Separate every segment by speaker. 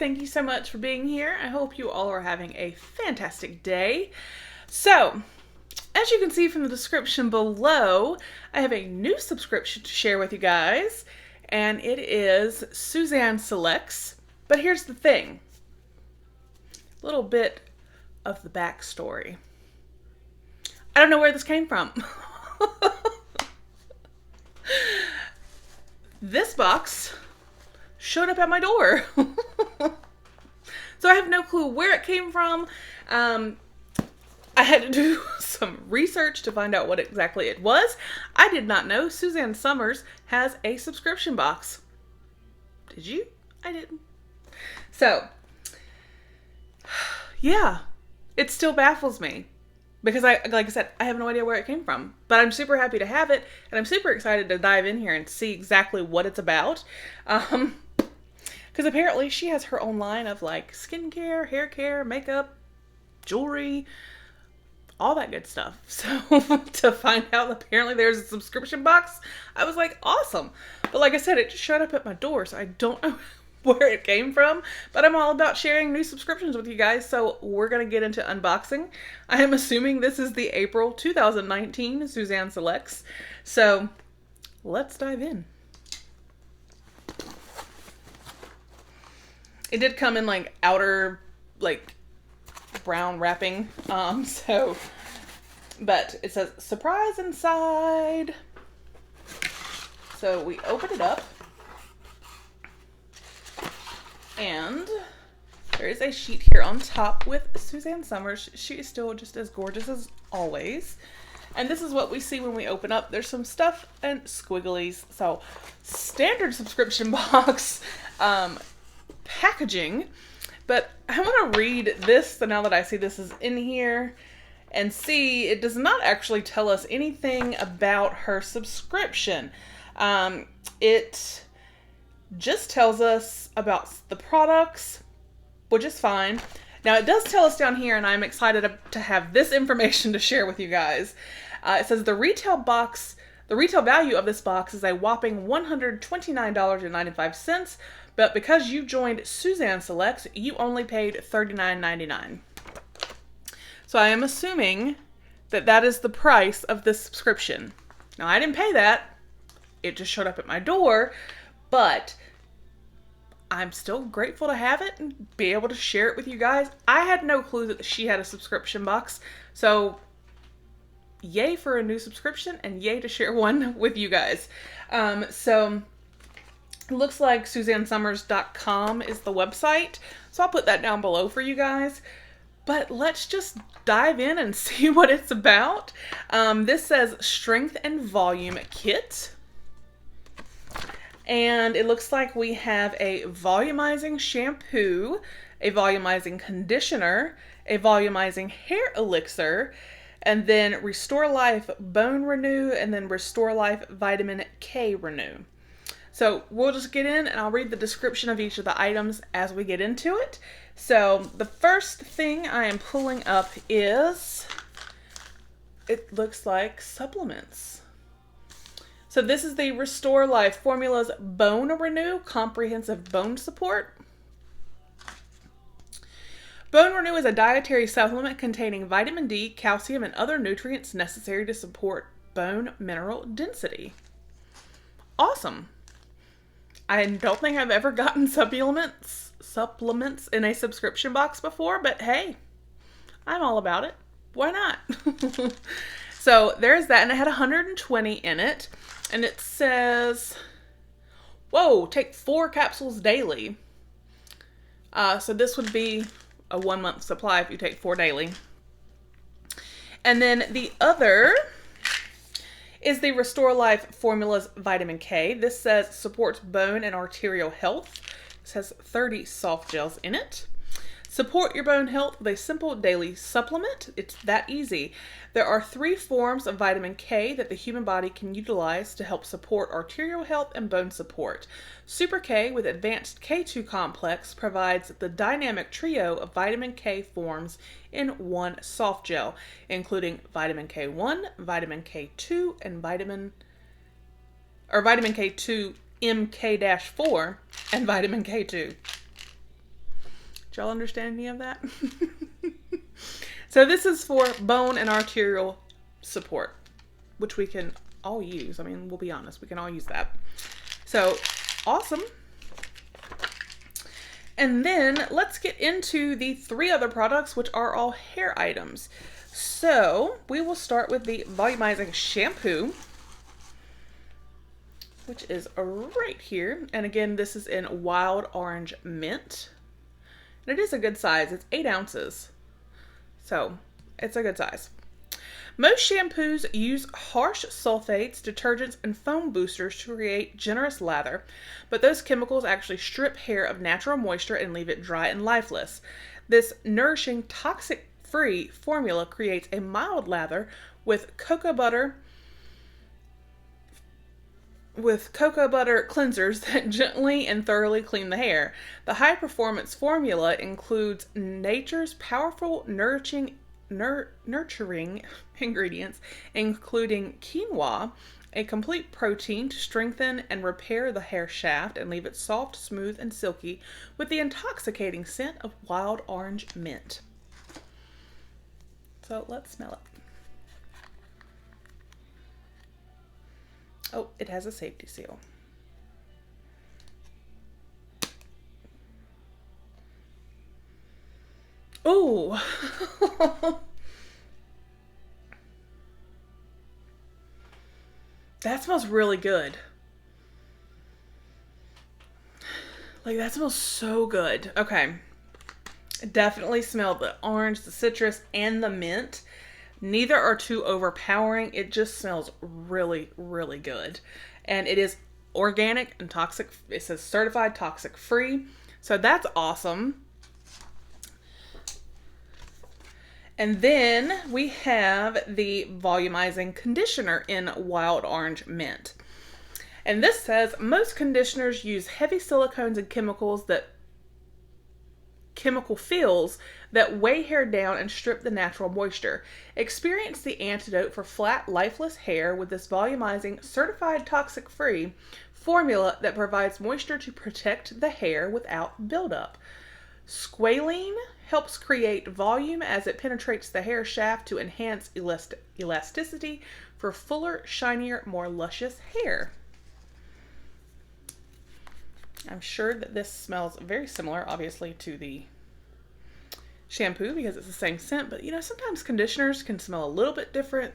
Speaker 1: Thank you so much for being here. I hope you all are having a fantastic day. So, as you can see from the description below, I have a new subscription to share with you guys, and it is Suzanne Selects. But here's the thing. A little bit of the backstory. I don't know where this came from. This box showed up at my door. So I have no clue where it came from. I had to do some research to find out what exactly it was. I did not know Suzanne Sommers has a subscription box. Did you? I didn't. So, yeah, it still baffles me. Because like I said, I have no idea where it came from. But I'm super happy to have it, and I'm super excited to dive in here and see exactly what it's about. Because apparently she has her own line of like skincare, hair care, makeup, jewelry, all that good stuff. So to find out apparently there's a subscription box, I was like, awesome. But like I said, it just showed up at my door, so I don't know where it came from, but I'm all about sharing new subscriptions with you guys, so we're going to get into unboxing. I am assuming this is the April 2019 Suzanne Selects, so let's dive in. It did come in like outer, like brown wrapping, but it says surprise inside. So we open it up. And there is a sheet here on top with Suzanne Sommers. She is still just as gorgeous as always. And this is what we see when we open up. There's some stuff and squigglies. So, standard subscription box packaging. But I want to read this, so now that I see this is in here, and see it does not actually tell us anything about her subscription. It just tells us about the products, which is fine. Now it does tell us down here, and I'm excited to have this information to share with you guys. It says the retail value of this box is a whopping $129.95, but because you joined Suzanne Selects, you only paid $39.99. So I am assuming that that is the price of this subscription. Now I didn't pay that. It just showed up at my door. But I'm still grateful to have it and be able to share it with you guys. I had no clue that she had a subscription box. So yay for a new subscription, and yay to share one with you guys. So it looks like SuzanneSommers.com is the website. So I'll put that down below for you guys. But let's just dive in and see what it's about. This says Strength and Volume Kit. And it looks like we have a volumizing shampoo, a volumizing conditioner, a volumizing hair elixir, and then Restore Life Bone Renew, and then Restore Life Vitamin K Renew. So we'll just get in, and I'll read the description of each of the items as we get into it. So the first thing I am pulling up is, it looks like supplements. So this is the Restore Life Formulas Bone Renew Comprehensive Bone Support. Bone Renew is a dietary supplement containing vitamin D, calcium, and other nutrients necessary to support bone mineral density. Awesome. I don't think I've ever gotten supplements in a subscription box before, but hey, I'm all about it. Why not? So there's that, and it had 120 in it. And it says, whoa, take 4 capsules daily. So this would be a 1-month supply if you take 4 daily. And then the other is the Restore Life Formulas Vitamin K. This says supports bone and arterial health. This has 30 soft gels in it. Support your bone health with a simple daily supplement. It's that easy. There are 3 forms of vitamin K that the human body can utilize to help support arterial health and bone support. Super K with advanced K2 complex provides the dynamic trio of vitamin K forms in one soft gel, including vitamin K1, vitamin K2, and vitamin K2 MK-4 and vitamin K2. Did y'all understand any of that? So this is for bone and arterial support, which we can all use. I mean, we'll be honest, we can all use that. So awesome. And then let's get into the 3 other products, which are all hair items. So we will start with the volumizing shampoo, which is right here. And again, this is in Wild Orange Mint. And it is a good size. It's 8 ounces. So it's a good size. Most shampoos use harsh sulfates, detergents, and foam boosters to create generous lather, but those chemicals actually strip hair of natural moisture and leave it dry and lifeless. This nourishing, toxic-free formula creates a mild lather with cocoa butter cleansers that gently and thoroughly clean the hair. The high-performance formula includes nature's powerful nurturing ingredients, including quinoa, a complete protein to strengthen and repair the hair shaft and leave it soft, smooth, and silky with the intoxicating scent of wild orange mint. So let's smell it. Oh, it has a safety seal. Ooh. That smells really good. Like, that smells so good. Okay. Definitely smell the orange, the citrus, and the mint. Neither are too overpowering. It just smells really, really good. And it is organic and toxic. It says certified toxic free. So that's awesome. And then we have the volumizing conditioner in Wild Orange Mint. And this says most conditioners use heavy silicones and chemical fills that weigh hair down and strip the natural moisture. Experience the antidote for flat, lifeless hair with this volumizing, certified toxic-free formula that provides moisture to protect the hair without buildup. Squalene helps create volume as it penetrates the hair shaft to enhance elasticity for fuller, shinier, more luscious hair. I'm sure that this smells very similar, obviously, to the shampoo because it's the same scent, but you know, sometimes conditioners can smell a little bit different.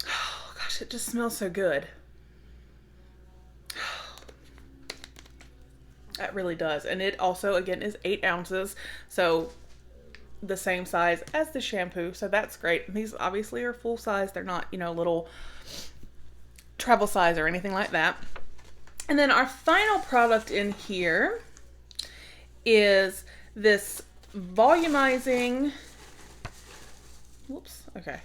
Speaker 1: Oh gosh, it just smells so good. It really does. And it also, again, is 8 ounces. So the same size as the shampoo. So that's great. And these obviously are full size. They're not, you know, little travel size or anything like that. And then our final product in here is this volumizing, whoops, okay,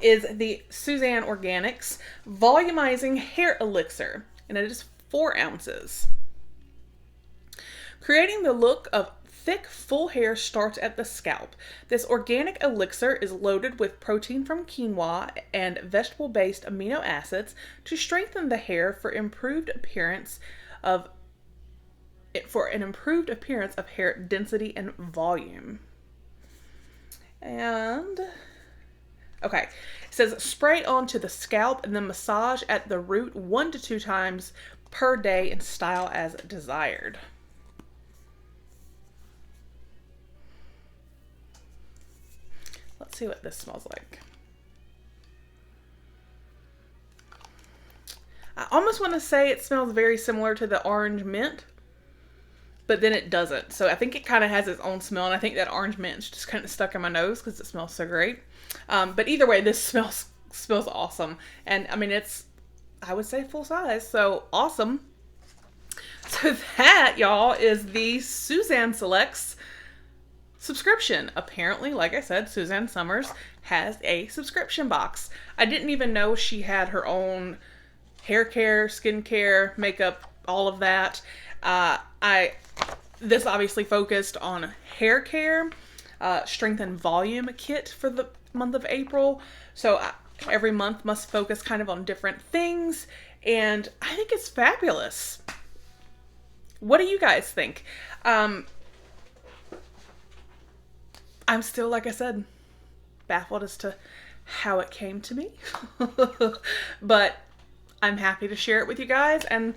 Speaker 1: is the Suzanne Organics Volumizing Hair Elixir. And it is 4 ounces. Creating the look of thick, full hair starts at the scalp. This organic elixir is loaded with protein from quinoa and vegetable-based amino acids to strengthen the hair for an improved appearance of hair density and volume. And okay, it says spray onto the scalp and then massage at the root 1 to 2 times per day and style as desired. Let's see what this smells like. I almost want to say it smells very similar to the orange mint, but then it doesn't. So I think it kind of has its own smell, and I think that orange mint is just kind of stuck in my nose because it smells so great. But either way, this smells awesome. And I mean, it's, I would say, full size, so awesome. So that, y'all, is the Suzanne Selects subscription. Apparently, like I said, Suzanne Sommers has a subscription box. I didn't even know she had her own hair care, skin care, makeup, all of that. This obviously focused on hair care, strength and volume kit for the month of April. So every month must focus kind of on different things, and I think it's fabulous. What do you guys think? I'm still, like I said, baffled as to how it came to me. But I'm happy to share it with you guys. And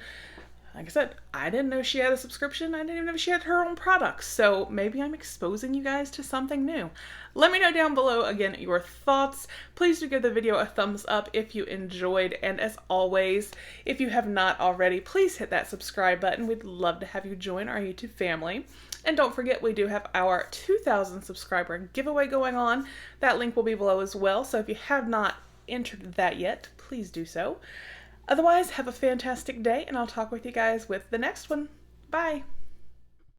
Speaker 1: like I said, I didn't know she had a subscription. I didn't even know she had her own products. So maybe I'm exposing you guys to something new. Let me know down below, again, your thoughts. Please do give the video a thumbs up if you enjoyed. And as always, if you have not already, please hit that subscribe button. We'd love to have you join our YouTube family. And don't forget, we do have our 2,000 subscriber giveaway going on. That link will be below as well. So if you have not entered that yet, please do so. Otherwise, have a fantastic day, and I'll talk with you guys with the next one. Bye!